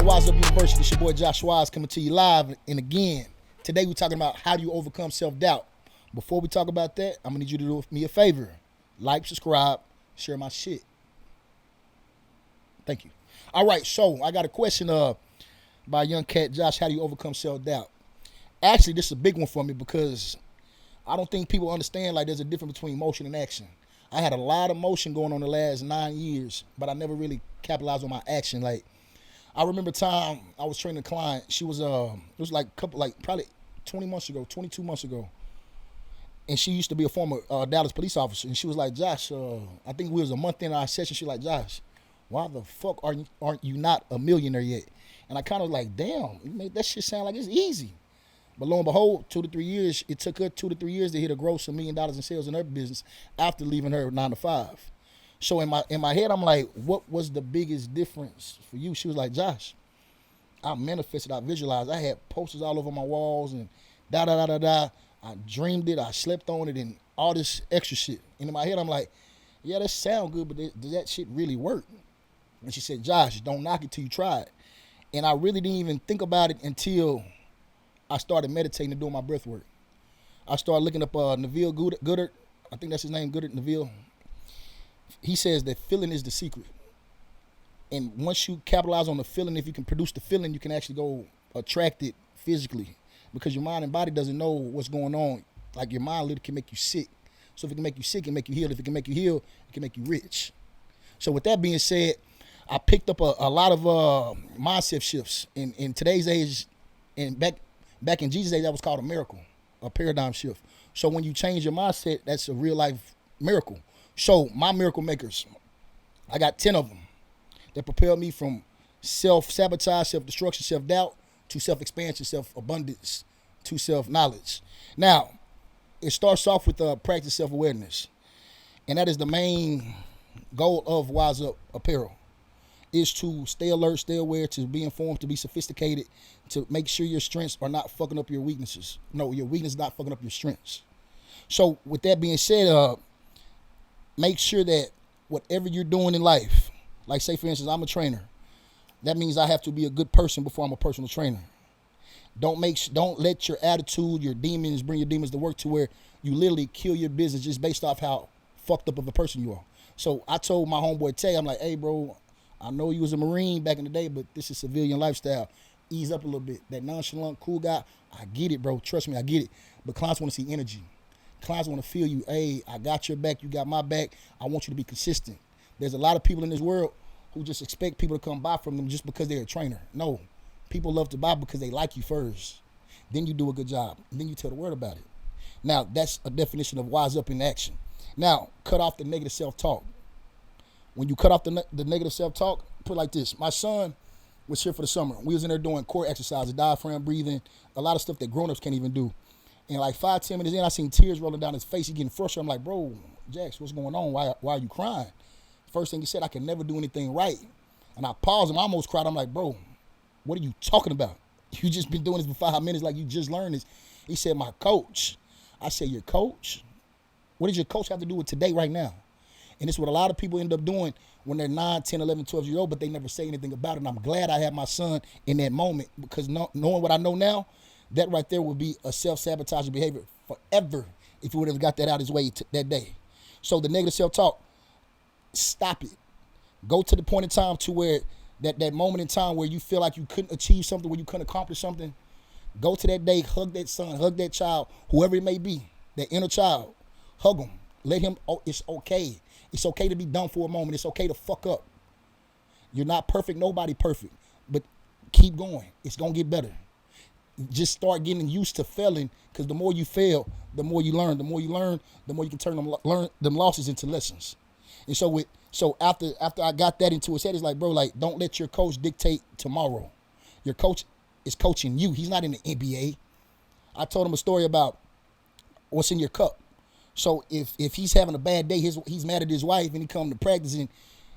to WiseUp University. It's your boy Josh Wise coming to you live. And again, today we're talking about how do you overcome self-doubt. Before we talk about that, I'm going to need you to do me a favor. Like, subscribe, share my shit. Thank you. All right, so I got a question by a young cat, Josh, how do you overcome self-doubt? Actually, this is a big one for me because I don't think people understand like there's a difference between motion and action. I had a lot of motion going on the last 9 years, but I never really capitalized on my action. Like, I remember a time I was training a client. She was it was like probably 22 months ago. And she used to be a former Dallas police officer. And she was like, Josh, I think we was a month in our session. She was like, Josh, why the fuck aren't you not a millionaire yet? And I kind of like, damn, you made that shit sound like it's easy. But lo and behold, 2 to 3 years, it took her 2 to 3 years to hit a gross $1 million in sales in her business after leaving her 9 to 5. So in my head, I'm like, what was the biggest difference for you? She was like, Josh, I manifested, I visualized. I had posters all over my walls and da-da-da-da-da. I dreamed it, I slept on it, and all this extra shit. And in my head, I'm like, yeah, that sound good, but does that shit really work? And she said, Josh, don't knock it till you try it. And I really didn't even think about it until I started meditating and doing my breath work. I started looking up Neville Goddard. I think that's his name, Goddard Neville. He says that feeling is the secret. And once you capitalize on the feeling, if you can produce the feeling, you can actually go attract it physically. Because your mind and body doesn't know what's going on. Like your mind literally can make you sick. So if it can make you sick, it can make you heal. If it can make you heal, it can make you rich. So with that being said, I picked up a lot of mindset shifts. In today's age, and back in Jesus' age, that was called a miracle, a paradigm shift. So when you change your mindset, that's a real life miracle. So my miracle makers, I got 10 of them that propelled me from self-sabotage, self-destruction, self-doubt, to self-expansion, self-abundance, to self-knowledge. Now, it starts off with practice self-awareness. And that is the main goal of WiseUp Apparel, is to stay alert, stay aware, to be informed, to be sophisticated, to make sure your strengths are not fucking up your weaknesses. No, your weakness is not fucking up your strengths. So with that being said, make sure that whatever you're doing in life, like say for instance, I'm a trainer. That means I have to be a good person before I'm a personal trainer. Don't let your attitude, your demons, bring your demons to work to where you literally kill your business just based off how fucked up of a person you are. So I told my homeboy Tay, I'm like, hey bro, I know you was a Marine back in the day, but this is civilian lifestyle. Ease up a little bit. That nonchalant, cool guy, I get it, bro. Trust me, I get it. But clients want to see energy. Clients want to feel you. Hey, I got your back. You got my back. I want you to be consistent. There's a lot of people in this world who just expect people to come buy from them just because they're a trainer. No, people love to buy because they like you first. Then you do a good job. And then you tell the world about it. Now, that's a definition of wise up in action. Now, cut off the negative self-talk. When you cut off the negative self-talk, put it like this. My son was here for the summer. We was in there doing core exercises, diaphragm breathing, a lot of stuff that grown-ups can't even do. And like 5-10 minutes in, I seen tears rolling down his face. He getting frustrated. I'm like, bro, Jax, what's going on? Why are you crying? First thing he said, I can never do anything right. And I paused and I almost cried. I'm like, bro, what are you talking about? You just been doing this for 5 minutes like you just learned this. He said, my coach. I said, your coach? What does your coach have to do with today right now? And it's what a lot of people end up doing when they're 9, 10, 11, 12 years old, but they never say anything about it. And I'm glad I had my son in that moment because knowing what I know now, that right there would be a self-sabotaging behavior forever if he would have got that out his way that day. So the negative self-talk, stop it. Go to the point in time to where that moment in time where you feel like you couldn't achieve something, where you couldn't accomplish something. Go to that day, hug that son, hug that child, whoever it may be, that inner child. Hug him. Let him, it's okay. It's okay to be done for a moment. It's okay to fuck up. You're not perfect. Nobody perfect. But keep going. It's going to get better. Just start getting used to failing because the more you fail, the more you learn. The more you learn, the more you can turn them losses into lessons. And so after I got that into his head, it's like, bro, like, don't let your coach dictate tomorrow. Your coach is coaching you. He's not in the NBA. I told him a story about what's in your cup. So if he's having a bad day, he's mad at his wife and he come to practice and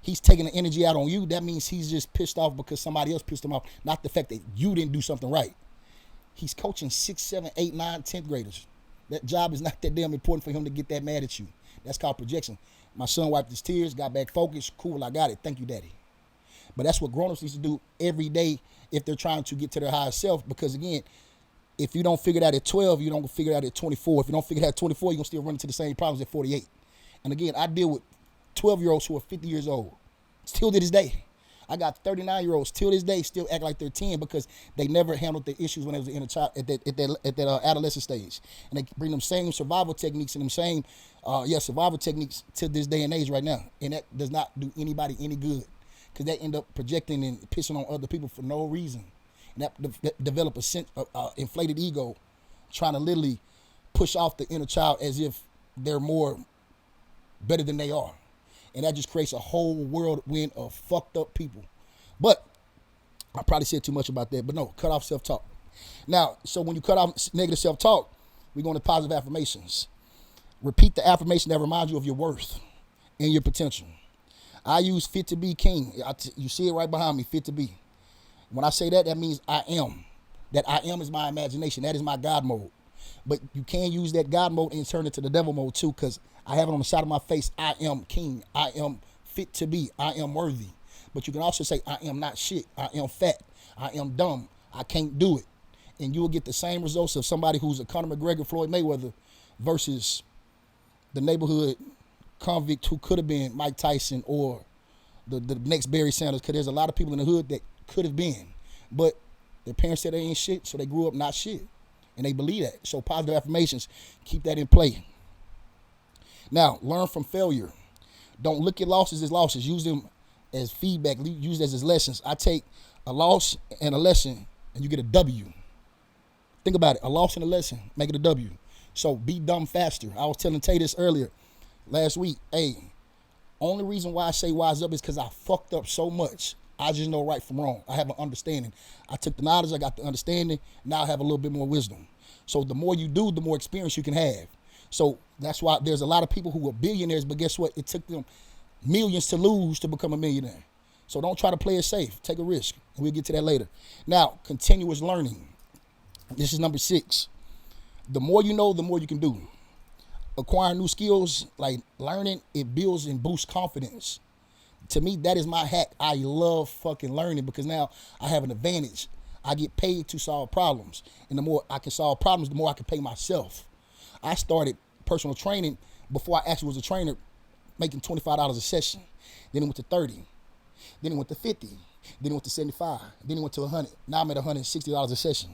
he's taking the energy out on you, that means he's just pissed off because somebody else pissed him off, not the fact that you didn't do something right. He's coaching 6, 7, 8, 9, 10th graders. That job is not that damn important for him to get that mad at you. That's called projection. My son wiped his tears, got back focused. Cool, I got it. Thank you, Daddy. But that's what grown-ups need to do every day if they're trying to get to their higher self. Because again, if you don't figure it out at 12, you don't figure it out at 24. If you don't figure it out at 24, you're going to still run into the same problems at 48. And again, I deal with 12-year-olds who are 50 years old, still to this day. I got 39-year-olds till this day still act like they're 10 because they never handled the issues when they was in a child at that adolescent stage. And they bring them same survival techniques and them same survival techniques to this day and age right now. And that does not do anybody any good because they end up projecting and pissing on other people for no reason. And that develop a inflated ego, trying to literally push off the inner child as if they're more better than they are. And that just creates a whole whirlwind of fucked up people. But I probably said too much about that. But no, cut off self-talk. Now, so when you cut off negative self-talk, we're going to positive affirmations. Repeat the affirmation that reminds you of your worth and your potential. I use fit to be king. You see it right behind me, fit to be. When I say that, that means I am. That I am is my imagination. That is my God mode. But you can use that God mode and turn it to the devil mode too, because I have it on the side of my face. I am king. I am fit to be. I am worthy. But you can also say, I am not shit. I am fat. I am dumb. I can't do it. And you will get the same results of somebody who's a Conor McGregor, Floyd Mayweather versus the neighborhood convict who could have been Mike Tyson or the next Barry Sanders, because there's a lot of people in the hood that could have been. But their parents said they ain't shit, so they grew up not shit. And they believe that. So positive affirmations, keep that in play. Now, learn from failure. Don't look at losses as losses. Use them as feedback. Use them as lessons. I take a loss and a lesson, and you get a W. Think about it. A loss and a lesson, make it a W. So be dumb faster. I was telling Tay this earlier last week. Hey, only reason why I say wise up is because I fucked up so much. I just know right from wrong. I have an understanding. I took the knowledge, I got the understanding. Now I have a little bit more wisdom. So the more you do, the more experience you can have. So that's why there's a lot of people who are billionaires, but guess what? It took them millions to lose to become a millionaire. So don't try to play it safe. Take a risk. And we'll get to that later. Now, continuous learning. This is number 6. The more you know, the more you can do. Acquiring new skills, like learning, it builds and boosts confidence. To me, that is my hack. I love fucking learning because now I have an advantage. I get paid to solve problems. And the more I can solve problems, the more I can pay myself. I started personal training before I actually was a trainer, making $25 a session. Then it went to 30. Then it went to 50. Then it went to 75. Then it went to 100. Now I'm at $160 a session.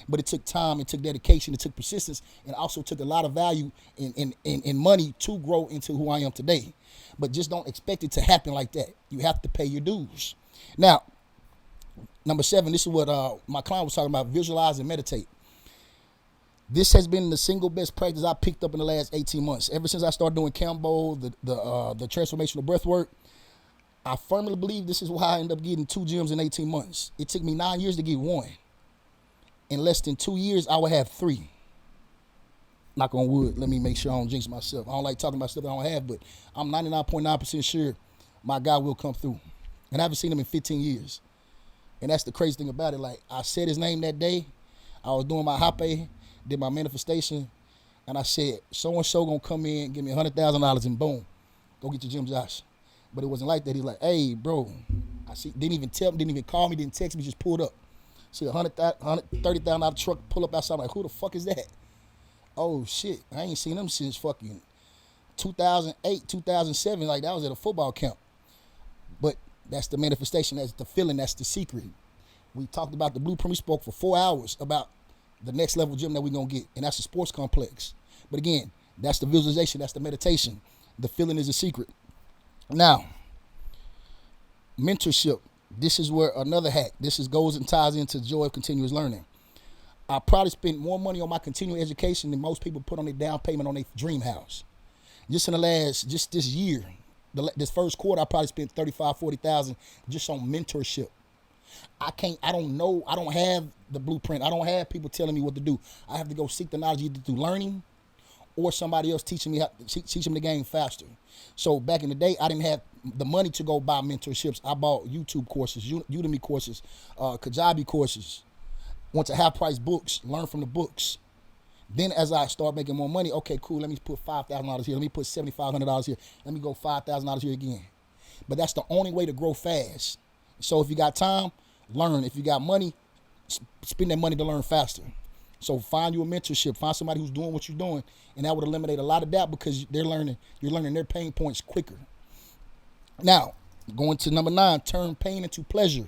But it took time, it took dedication, it took persistence, and also took a lot of value in money to grow into who I am today. But just don't expect it to happen like that. You have to pay your dues. Now, number 7, this is what my client was talking about, visualize and meditate. This has been the single best practice I picked up in the last 18 months. Ever since I started doing Cambo, the transformational breath work, I firmly believe this is why I ended up getting 2 gyms in 18 months. It took me 9 years to get 1. In less than 2 years, I would have 3. Knock on wood. Let me make sure I don't jinx myself. I don't like talking about stuff I don't have, but I'm 99.9% sure my guy will come through. And I haven't seen him in 15 years. And that's the crazy thing about it. Like, I said his name that day. I was doing my hape, did my manifestation, and I said, so-and-so gonna come in, give me $100,000, and boom, go get your gym, Josh. But it wasn't like that. He's like, hey, bro. I see. Didn't even tell me, didn't even call me, didn't text me, just pulled up. See a $130,000 truck pull up outside. I'm like, who the fuck is that? Oh shit, I ain't seen them since fucking 2008, 2007. Like, that was at a football camp. But that's the manifestation. That's the feeling. That's the secret. We talked about the blueprint. We spoke for 4 hours about the next level gym that we're gonna get, and that's a sports complex. But again, that's the visualization. That's the meditation. The feeling is the secret. Now, mentorship. This is where another hack. Goes and ties into joy of continuous learning. I probably spent more money on my continuing education than most people put on their down payment on their dream house. Just in the last, just this year, this first quarter, I probably spent $35,000-$40,000 just on mentorship. I don't know. I don't have the blueprint. I don't have people telling me what to do. I have to go seek the knowledge either through learning or somebody else teaching me the game faster. So back in the day, I didn't have the money to go buy mentorships. I bought YouTube courses, Udemy courses, Kajabi courses. Went to half-price books, learned from the books. Then as I start making more money, okay, cool, let me put $5,000 here. Let me put $7,500 here. Let me go $5,000 here again. But that's the only way to grow fast. So if you got time, learn. If you got money, spend that money to learn faster. So find you a mentorship. Find somebody who's doing what you're doing, and that would eliminate a lot of that because you're learning their pain points quicker. Now, going to number 9, turn pain into pleasure.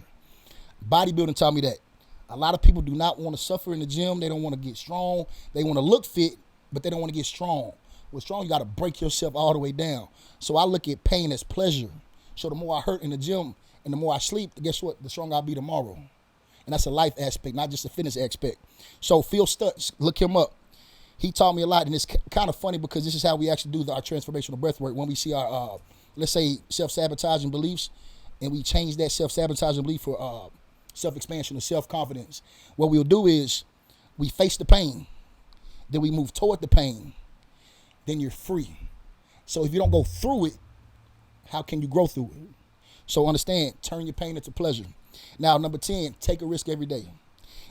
Bodybuilding taught me that. A lot of people do not want to suffer in the gym. They don't want to get strong. They want to look fit, but they don't want to get strong. With strong, you got to break yourself all the way down. So I look at pain as pleasure. So the more I hurt in the gym and the more I sleep, guess what? The stronger I'll be tomorrow. And that's a life aspect, not just a fitness aspect. So Phil Stutz, look him up. He taught me a lot, and it's kind of funny because this is how we actually do our transformational breath work. When we see our, let's say, self-sabotaging beliefs, and we change that self-sabotaging belief for self-expansion or self-confidence, what we'll do is we face the pain, then we move toward the pain, then you're free. So if you don't go through it, how can you grow through it? So understand, turn your pain into pleasure. Now, number 10, take a risk every day.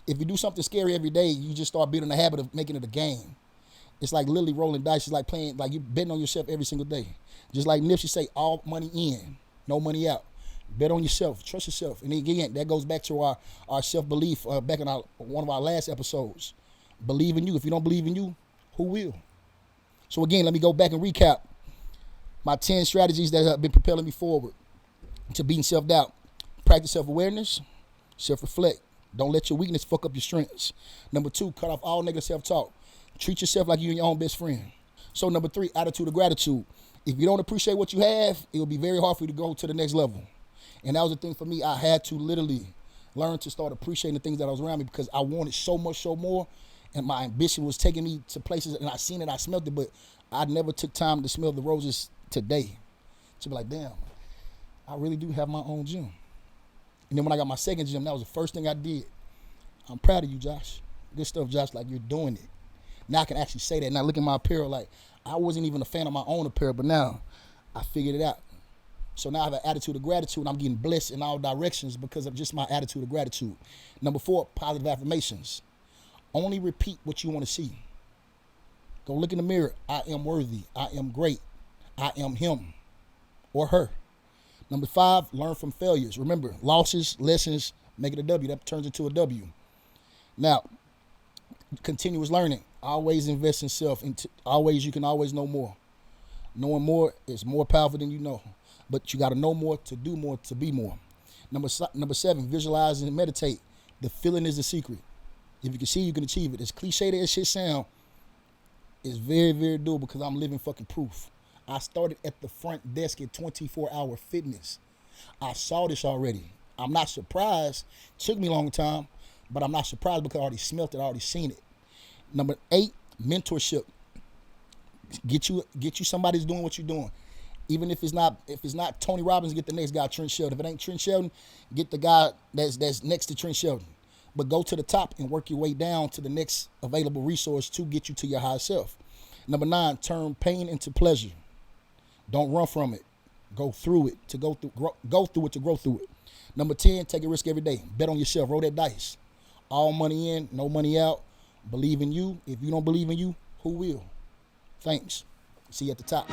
If you do something scary every day, you just start building a habit of making it a game. It's like literally rolling dice. It's like playing, like you're betting on yourself every single day. Just like Nipsey say, all money in, no money out. Bet on yourself, trust yourself. And again, that goes back to our self-belief back in one of our last episodes. Believe in you. If you don't believe in you, who will? So again, let me go back and recap my 10 strategies that have been propelling me forward to beating self-doubt. Practice self-awareness, self-reflect. Don't let your weakness fuck up your strengths. Number 2, cut off all negative self-talk. Treat yourself like you're your own best friend. So number 3, attitude of gratitude. If you don't appreciate what you have, it will be very hard for you to go to the next level. And that was the thing for me. I had to literally learn to start appreciating the things that was around me because I wanted so much, so more. And my ambition was taking me to places, and I seen it, I smelled it, but I never took time to smell the roses today. To be like, damn, I really do have my own gym. And then when I got my second gym, that was the first thing I did. I'm proud of you, Josh. Good stuff, Josh, like you're doing it. Now I can actually say that. Now look at my apparel, like I wasn't even a fan of my own apparel, but now I figured it out. So now I have an attitude of gratitude, and I'm getting blessed in all directions because of just my attitude of gratitude. Number 4, positive affirmations. Only repeat what you want to see. Go look in the mirror. I am worthy. I am great. I am him or her. Number 5, learn from failures. Remember, losses, lessons, make it a W. That turns into a W. Now, continuous learning. Always invest in self. You can always know more. Knowing more is more powerful than you know. But you got to know more to do more to be more. Number 7, visualize and meditate. The feeling is the secret. If you can see, you can achieve it. As cliche as shit sound, it's very, very doable because I'm living fucking proof. I started at the front desk at 24-hour fitness. I saw this already. I'm not surprised. It took me a long time, but I'm not surprised because I already smelt it. I already seen it. Number 8, mentorship. Get you somebody who's doing what you're doing. Even if it's not Tony Robbins, get the next guy, Trent Shelton. If it ain't Trent Shelton, get the guy that's next to Trent Shelton. But go to the top and work your way down to the next available resource to get you to your higher self. Number 9, turn pain into pleasure. Don't run from it. Go through it to grow through it. Number 10, take a risk every day. Bet on yourself. Roll that dice. All money in, no money out. Believe in you. If you don't believe in you, who will? Thanks. See you at the top.